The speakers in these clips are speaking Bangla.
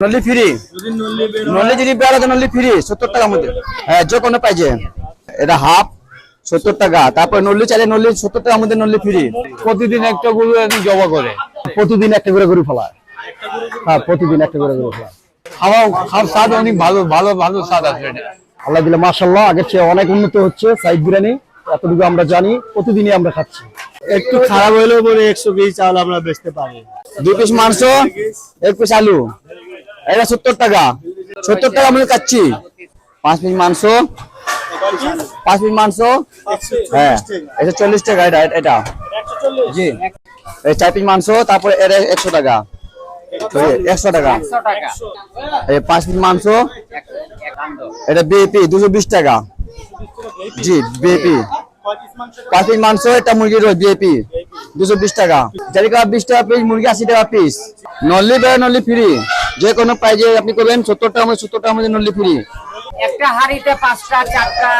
নল্লি ফ্রি, নল্লি যদি বেড়া তো নল্লি ফ্রি 70 টাকার মধ্যে। হ্যাঁ, যে কোনো পাইছে। এটা হাফ 70 টাকা। তারপর নল্লি চাইলে নল্লি 70 টাকার মধ্যে নল্লি ফ্রি। প্রতিদিন একটা গরু একদিন জবা করে, প্রতিদিন একটা করে গরু ফেলায়। হ্যাঁ, প্রতিদিন একটা করে গরু ফেলায়। খাওয়ার স্বাদ অনেক ভালো ভালো ভালো স্বাদ আছে এটা। আল্লাহ দিলে মাশাআল্লাহ আগের চেয়ে অনেক উন্নত হচ্ছে সাইদ বিরিয়ানি, এতটুকু আমরা জানি, প্রতিদিনই আমরা খাচ্ছি। একটু খারাপ হইলেও পরে 100 কেজি চাল আমরা বেচতে পারি। 2 পিস মাংস, 1 পিস আলু, এটা 70 টাকা। 70 টাকা আমি খাচ্ছি। 5 পিস মাংস, 5 পিস মাংস, হ্যাঁ এটা 40 টাকা। এটা জি, এই 4 পিস মাংস, তারপরে এটা 100 টাকা। 100 টাকা। এই 5 পিস মাংস, এটা বিপি 220 টাকা। জি বিপি 5 পিস মাংস, এটা মুরগির বিপি 220 টাকা। জারিকা 20 টাকা পিস, মুরগি 80 টাকা পিস। নল্লি বেড়া নল্লি ফ্রি, যে কোনো প্রাইজে আপনি করবেন 70 টাকা মধ্যে, 70 টাকার মধ্যে নল্লি ফ্রি। একটা হাড়িতে 5টা 4টা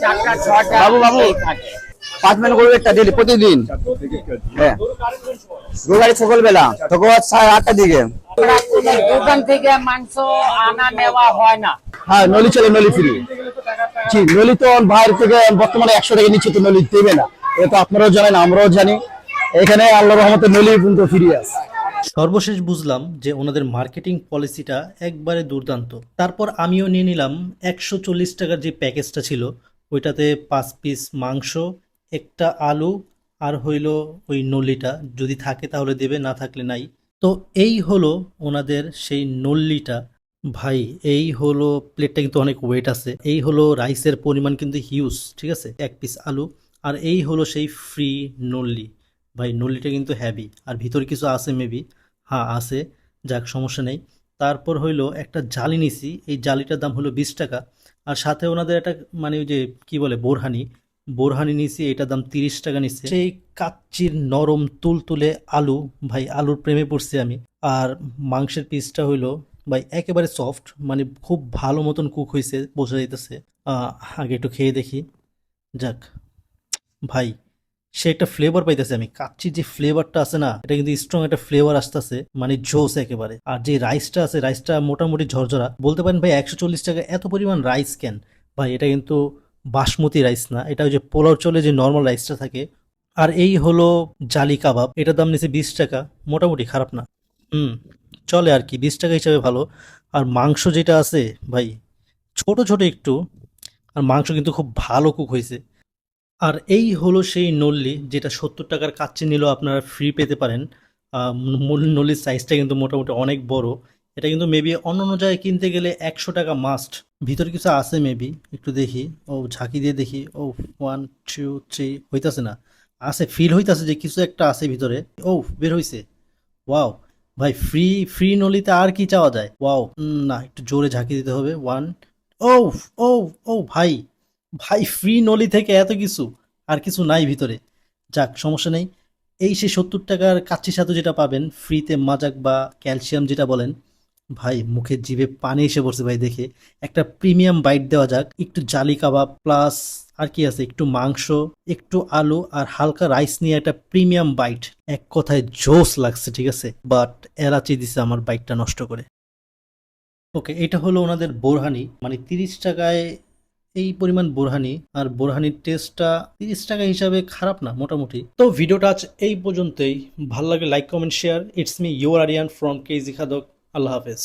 6টা বাবু 5 মিনিট করবে একটা ডেলি প্রতিদিন। হ্যাঁ, রোগারি সকালবেলা তখন 8:30টার দিকে। দোকান থেকে মাংস আনা নেওয়া হয় না। হ্যাঁ, নলি চলে নলি ফ্রি। জি, নলি তো বাইরে থেকে বর্তমানে 100 টাকা নিচ্ছে, তো নলি দেবে না, এটা তো আপনারাও জানেন, আমরাও জানি। এখানে আল্লাহর রহমতে নলি কিন্তু ফ্রি আছে। সর্বশেষ বুঝলাম যে ওনাদের মার্কেটিং পলিসিটা একবারে দুর্দান্ত। তারপর আমিও নিয়ে নিলাম 140 টাকার যে প্যাকেজটা ছিল, ওইটাতে 5 পিস মাংস, একটা আলু, আর হইল ওই নল্লিটা, যদি থাকে তাহলে দেবে, না থাকলে নাই। তো এই হলো ওনাদের সেই নল্লিটা। ভাই এই হলো প্লেটটা, কিন্তু অনেক ওয়েট আছে। এই হলো রাইসের পরিমাণ কিন্তু হিউজ, ঠিক আছে। 1 পিস আলু, আর এই হলো সেই ফ্রি নল্লি। ভাই নল্লিটা কিন্তু হ্যাভি, আর ভিতরে কিছু আছে মেবি, হ্যাঁ আছে, যাক সমস্যা নেই। তারপর হইলো একটা জালি নিছি, এই জালিটার দাম হলো 20 টাকা। আর সাথে ওনাদের একটা মানে ওই যে কি বলে বোরহানি, বোরহানি নিছি, এটার দাম 30 টাকা নিচ্ছে। সেই কাচ্চির নরম তুলতুলে আলু, ভাই আলুর প্রেমে পড়ছি আমি। আর মাংসের পিসটা হইলো ভাই একেবারে সফট, মানে খুব ভালো মতন কুক হয়েছে, বোঝা যাইতেছে। আগে একটু খেয়ে দেখি। যাক ভাই, সে একটা ফ্লেভার পাইতেছে আমি, কাচ্চির যে ফ্লেভারটা আছে না, এটা কিন্তু স্ট্রং একটা ফ্লেভার আসতেছে, মানে জোস একেবারে। আর যে রাইসটা আছে, রাইসটা মোটামুটি ঝরঝরা। বলতে পারেন ভাই 140 টাকা এত পরিমাণ রাইস কেন? ভাই এটা কিন্তু বাসমতি রাইস না, এটা ওই যে পোলাও চলে যে নর্মাল রাইসটা থাকে। আর এই হলো জালি কাবাব, এটার দাম নিচ্ছে 20 টাকা, মোটামুটি খারাপ না। চলে আর কি, 20 টাকা হিসাবে ভালো। আর মাংস যেটা আছে ভাই, ছোট ছোট একটু, আর মাংস কিন্তু খুব ভালো কুক হয়েছে। আর এই হলো সেই নল্লি, যেটা 70 টাকার কাচ্চি নিলেও আপনারা ফ্রি পেতে পারেন। মূল নল্লির সাইজটা কিন্তু মোটামুটি অনেক বড়। এটা কিন্তু মেবি অন্য অন্য জায়গায় কিনতে গেলে 100 টাকা মাস্ট। ভিতরে কিছু আছে মেবি, একটু দেখি। ও ঝাঁকি দিয়ে দেখি। ও 1 2 3 হইতাছে না, আছে, ফিল হইতাছে যে কিছু একটা আছে ভিতরে। ও বের হইছে। ওয়াও ভাই, ফ্রি ফ্রি নলিতে আর কি চাওয়া যায়? ওয়াও, না একটু জোরে ঝাঁকি দিতে হবে। 1 ও ও ও ভাই, ভাই ফ্রি নলি থেকে এত কিছু, আর কিছু নাই ভিতরে। যাক সমস্যা নেই। এই সে 70 টাকার কাচ্চির সাথে যেটা পাবেন ফ্রিতে, মাজাক বা ক্যালসিয়াম যেটা বলেন, ভাই মুখের জিভে পানি এসে পড়ছে ভাই দেখে। একটা প্রিমিয়াম বাইট দেওয়া যাক। একটু জালি কাবাব প্লাস আর কি আছে, একটু মাংস, একটু আলু, আর হালকা রাইস নিয়ে একটা প্রিমিয়াম বাইট। এক কথায় জোস লাগছে, ঠিক আছে। বাট এলাচি দিছে আমার বাইটটা নষ্ট করে। ওকে, এটা হলো ওনাদের বোরহানি, মানে 30 টাকায় এই পরিমাণ বোরহানি। আর বোরহানির টেস্টটা 30 টাকা হিসাবে খারাপ না মোটামুটি। তো ভিডিওটা আজ এই পর্যন্তই। ভালো লাগে like comment share. It's me your Aryan from KG Khadok. আল্লাহ হাফেজ।